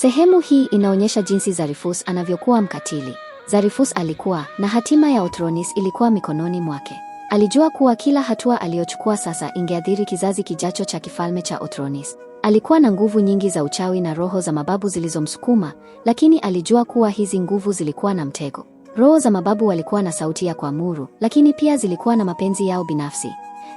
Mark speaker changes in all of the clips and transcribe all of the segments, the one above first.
Speaker 1: Sehemu hii inaonyesha jinsi Zarifus anavyokuwa mkatili. Zarifus alikuwa na hatima ya Otronis ilikuwa mikononi mwake. Alijua kuwa kila hatua aliyochukua sasa ingeathiri kizazi kijacho cha kifalme cha Otronis. Alikuwa na nguvu nyingi za uchawi na roho za mababu zilizomsukuma, lakini alijua kuwa hizi nguvu zilikuwa na mtego. Roho za mababu walikuwa na sauti ya kuamuru, lakini pia zilikuwa na mapenzi yao binafsi.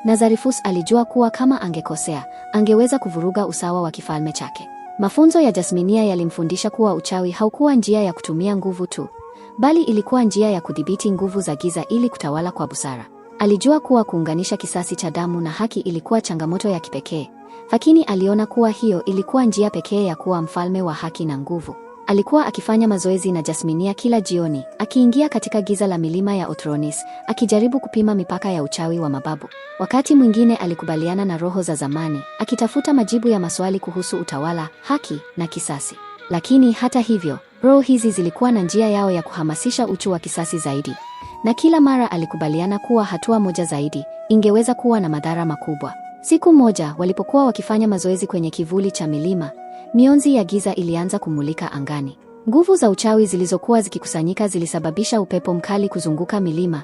Speaker 1: Na Zarifus alijua kuwa kama angekosea, angeweza kuvuruga usawa wa kifalme chake. Mafunzo ya Jasminia yalimfundisha kuwa uchawi haukuwa njia ya kutumia nguvu tu, bali ilikuwa njia ya kudhibiti nguvu za giza ili kutawala kwa busara. Alijua kuwa kuunganisha kisasi cha damu na haki ilikuwa changamoto ya kipekee, lakini aliona kuwa hiyo ilikuwa njia pekee ya kuwa mfalme wa haki na nguvu. Alikuwa akifanya mazoezi na Jasminia kila jioni, akiingia katika giza la milima ya Otronis, akijaribu kupima mipaka ya uchawi wa mababu. Wakati mwingine alikubaliana na roho za zamani, akitafuta majibu ya maswali kuhusu utawala, haki na kisasi. Lakini hata hivyo, roho hizi zilikuwa na njia yao ya kuhamasisha uchu wa kisasi zaidi. Na kila mara alikubaliana kuwa hatua moja zaidi ingeweza kuwa na madhara makubwa. Siku moja walipokuwa wakifanya mazoezi kwenye kivuli cha milima, mionzi ya giza ilianza kumulika angani. Nguvu za uchawi zilizokuwa zikikusanyika zilisababisha upepo mkali kuzunguka milima,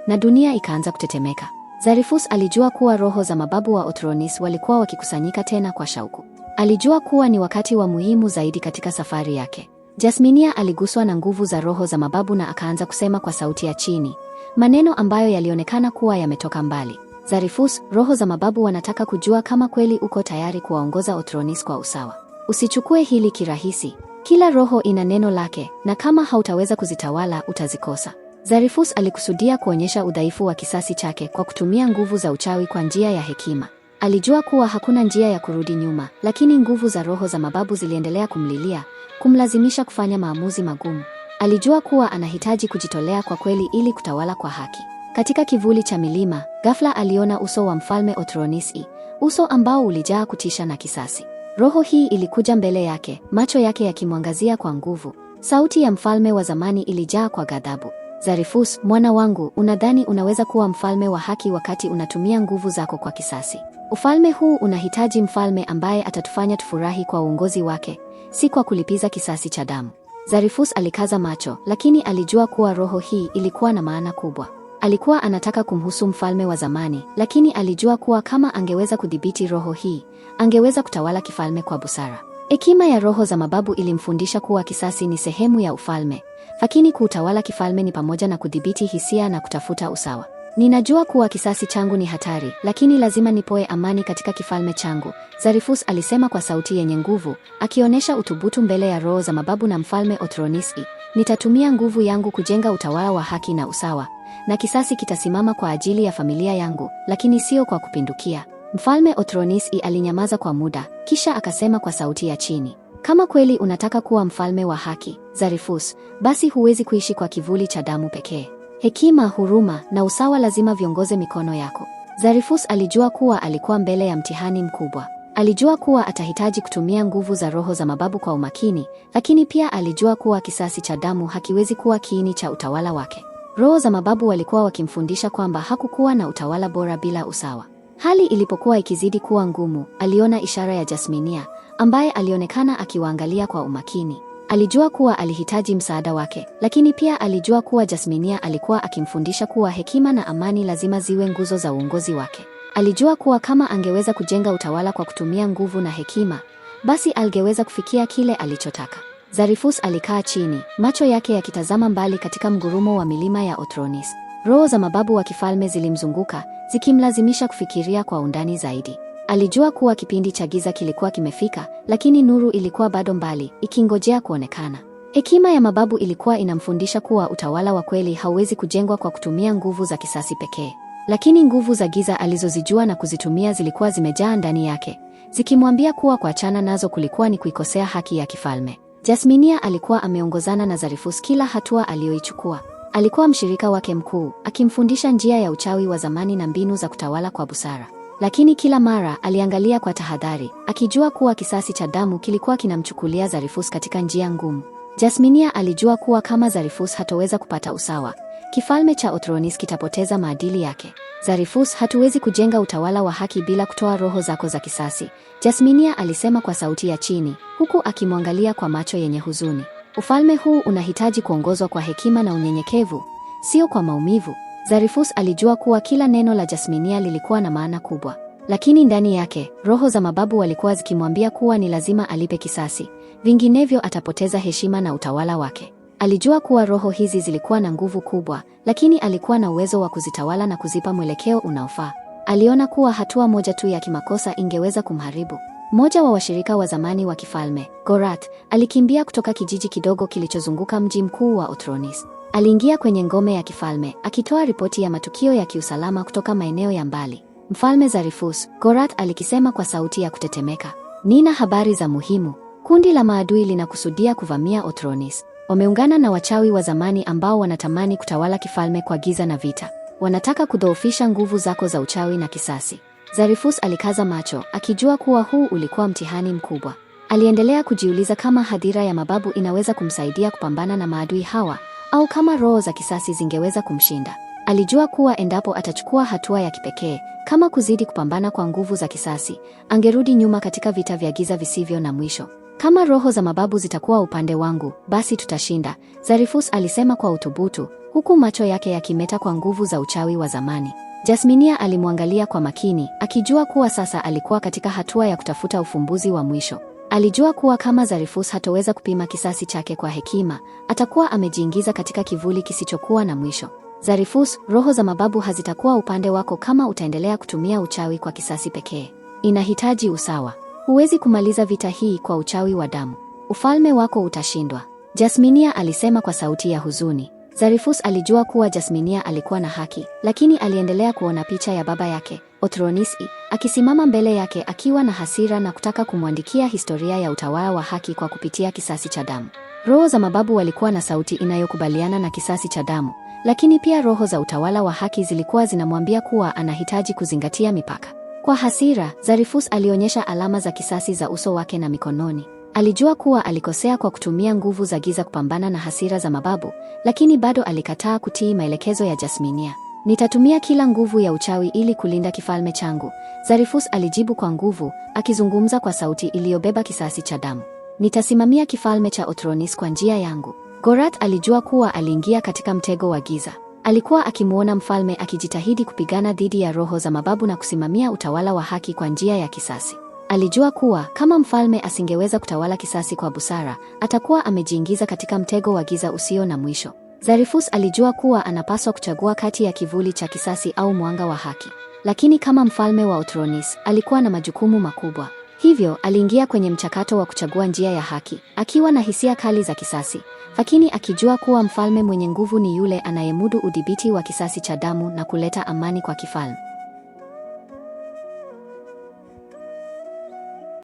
Speaker 1: na dunia ikaanza kutetemeka. Zarifus alijua kuwa roho za mababu wa Otronis walikuwa wakikusanyika tena kwa shauku. Alijua kuwa ni wakati wa muhimu zaidi katika safari yake. Jasminia aliguswa na nguvu za roho za mababu na akaanza kusema kwa sauti ya chini, maneno ambayo yalionekana kuwa yametoka mbali. Zarifus, roho za mababu wanataka kujua kama kweli uko tayari kuwaongoza Otronis kwa usawa. Usichukue hili kirahisi. Kila roho ina neno lake, na kama hautaweza kuzitawala utazikosa. Zarifus alikusudia kuonyesha udhaifu wa kisasi chake kwa kutumia nguvu za uchawi kwa njia ya hekima. Alijua kuwa hakuna njia ya kurudi nyuma, lakini nguvu za roho za mababu ziliendelea kumlilia, kumlazimisha kufanya maamuzi magumu. Alijua kuwa anahitaji kujitolea kwa kweli ili kutawala kwa haki. Katika kivuli cha milima, ghafla aliona uso wa mfalme Otronis, uso ambao ulijaa kutisha na kisasi. Roho hii ilikuja mbele yake, macho yake yakimwangazia kwa nguvu. Sauti ya mfalme wa zamani ilijaa kwa ghadhabu. Zarifus, mwana wangu, unadhani unaweza kuwa mfalme wa haki wakati unatumia nguvu zako kwa kisasi? Ufalme huu unahitaji mfalme ambaye atatufanya tufurahi kwa uongozi wake, si kwa kulipiza kisasi cha damu. Zarifus alikaza macho, lakini alijua kuwa roho hii ilikuwa na maana kubwa. Alikuwa anataka kumhusu mfalme wa zamani, lakini alijua kuwa kama angeweza kudhibiti roho hii, angeweza kutawala kifalme kwa busara. Hekima ya roho za mababu ilimfundisha kuwa kisasi ni sehemu ya ufalme, lakini kutawala kifalme ni pamoja na kudhibiti hisia na kutafuta usawa. Ninajua kuwa kisasi changu ni hatari, lakini lazima nipoe amani katika kifalme changu, Zarifus alisema kwa sauti yenye nguvu, akionyesha uthubutu mbele ya roho za mababu na mfalme Otronis. Nitatumia nguvu yangu kujenga utawala wa haki na usawa, na kisasi kitasimama kwa ajili ya familia yangu, lakini sio kwa kupindukia. Mfalme Otronis alinyamaza kwa muda, kisha akasema kwa sauti ya chini, kama kweli unataka kuwa mfalme wa haki, Zarifus, basi huwezi kuishi kwa kivuli cha damu pekee. Hekima, huruma na usawa lazima viongoze mikono yako. Zarifus alijua kuwa alikuwa mbele ya mtihani mkubwa. Alijua kuwa atahitaji kutumia nguvu za roho za mababu kwa umakini, lakini pia alijua kuwa kisasi cha damu hakiwezi kuwa kiini cha utawala wake. Roho za mababu walikuwa wakimfundisha kwamba hakukuwa na utawala bora bila usawa. Hali ilipokuwa ikizidi kuwa ngumu, aliona ishara ya Jasminia, ambaye alionekana akiwaangalia kwa umakini. Alijua kuwa alihitaji msaada wake, lakini pia alijua kuwa Jasminia alikuwa akimfundisha kuwa hekima na amani lazima ziwe nguzo za uongozi wake. Alijua kuwa kama angeweza kujenga utawala kwa kutumia nguvu na hekima, basi angeweza kufikia kile alichotaka. Zarifus alikaa chini, macho yake yakitazama mbali katika mgurumo wa milima ya Otronis. Roho za mababu wa kifalme zilimzunguka, zikimlazimisha kufikiria kwa undani zaidi. Alijua kuwa kipindi cha giza kilikuwa kimefika, lakini nuru ilikuwa bado mbali, ikingojea kuonekana. Hekima ya mababu ilikuwa inamfundisha kuwa utawala wa kweli hauwezi kujengwa kwa kutumia nguvu za kisasi pekee. Lakini nguvu za giza alizozijua na kuzitumia zilikuwa zimejaa ndani yake, zikimwambia kuwa kuachana nazo kulikuwa ni kuikosea haki ya kifalme. Jasminia alikuwa ameongozana na Zarifus kila hatua aliyoichukua. Alikuwa mshirika wake mkuu, akimfundisha njia ya uchawi wa zamani na mbinu za kutawala kwa busara. Lakini kila mara aliangalia kwa tahadhari, akijua kuwa kisasi cha damu kilikuwa kinamchukulia Zarifus katika njia ngumu. Jasminia alijua kuwa kama Zarifus hatoweza kupata usawa, kifalme cha Otronis kitapoteza maadili yake. Zarifus, hatuwezi kujenga utawala wa haki bila kutoa roho zako za kisasi, Jasminia alisema kwa sauti ya chini, huku akimwangalia kwa macho yenye huzuni. Ufalme huu unahitaji kuongozwa kwa hekima na unyenyekevu, sio kwa maumivu. Zarifus alijua kuwa kila neno la Jasminia lilikuwa na maana kubwa, lakini ndani yake, roho za mababu walikuwa zikimwambia kuwa ni lazima alipe kisasi, vinginevyo atapoteza heshima na utawala wake. Alijua kuwa roho hizi zilikuwa na nguvu kubwa, lakini alikuwa na uwezo wa kuzitawala na kuzipa mwelekeo unaofaa. Aliona kuwa hatua moja tu ya kimakosa ingeweza kumharibu. Mmoja wa washirika wa zamani wa kifalme, Gorat, alikimbia kutoka kijiji kidogo kilichozunguka mji mkuu wa Otronis. Aliingia kwenye ngome ya kifalme, akitoa ripoti ya matukio ya kiusalama kutoka maeneo ya mbali. Mfalme Zarifus, Gorat alikisema kwa sauti ya kutetemeka. Nina habari za muhimu. Kundi la maadui linakusudia kuvamia Otronis. Wameungana na wachawi wa zamani ambao wanatamani kutawala kifalme kwa giza na vita. Wanataka kudhoofisha nguvu zako za uchawi na kisasi. Zarifus alikaza macho, akijua kuwa huu ulikuwa mtihani mkubwa. Aliendelea kujiuliza kama hadhira ya mababu inaweza kumsaidia kupambana na maadui hawa, au kama roho za kisasi zingeweza kumshinda. Alijua kuwa endapo atachukua hatua ya kipekee, kama kuzidi kupambana kwa nguvu za kisasi, angerudi nyuma katika vita vya giza visivyo na mwisho. Kama roho za mababu zitakuwa upande wangu, basi tutashinda, Zarifus alisema kwa uthubutu, huku macho yake yakimeta kwa nguvu za uchawi wa zamani. Jasminia alimwangalia kwa makini, akijua kuwa sasa alikuwa katika hatua ya kutafuta ufumbuzi wa mwisho. Alijua kuwa kama Zarifus hatoweza kupima kisasi chake kwa hekima, atakuwa amejiingiza katika kivuli kisichokuwa na mwisho. Zarifus, roho za mababu hazitakuwa upande wako kama utaendelea kutumia uchawi kwa kisasi pekee. Inahitaji usawa. Huwezi kumaliza vita hii kwa uchawi wa damu. Ufalme wako utashindwa, Jasminia alisema kwa sauti ya huzuni. Zarifus alijua kuwa Jasminia alikuwa na haki, lakini aliendelea kuona picha ya baba yake, Otronisi, akisimama mbele yake akiwa na hasira na kutaka kumwandikia historia ya utawala wa haki kwa kupitia kisasi cha damu. Roho za mababu walikuwa na sauti inayokubaliana na kisasi cha damu, lakini pia roho za utawala wa haki zilikuwa zinamwambia kuwa anahitaji kuzingatia mipaka. Kwa hasira, Zarifus alionyesha alama za kisasi za uso wake na mikononi. Alijua kuwa alikosea kwa kutumia nguvu za giza kupambana na hasira za mababu, lakini bado alikataa kutii maelekezo ya Jasminia. Nitatumia kila nguvu ya uchawi ili kulinda kifalme changu, Zarifus alijibu kwa nguvu, akizungumza kwa sauti iliyobeba kisasi cha damu. Nitasimamia kifalme cha Otronis kwa njia yangu. Gorat alijua kuwa aliingia katika mtego wa giza. Alikuwa akimuona mfalme akijitahidi kupigana dhidi ya roho za mababu na kusimamia utawala wa haki kwa njia ya kisasi. Alijua kuwa kama mfalme asingeweza kutawala kisasi kwa busara, atakuwa amejiingiza katika mtego wa giza usio na mwisho. Zarifus alijua kuwa anapaswa kuchagua kati ya kivuli cha kisasi au mwanga wa haki. Lakini kama mfalme wa Otronis, alikuwa na majukumu makubwa. Hivyo, aliingia kwenye mchakato wa kuchagua njia ya haki, akiwa na hisia kali za kisasi, lakini akijua kuwa mfalme mwenye nguvu ni yule anayemudu udhibiti wa kisasi cha damu na kuleta amani kwa kifalme.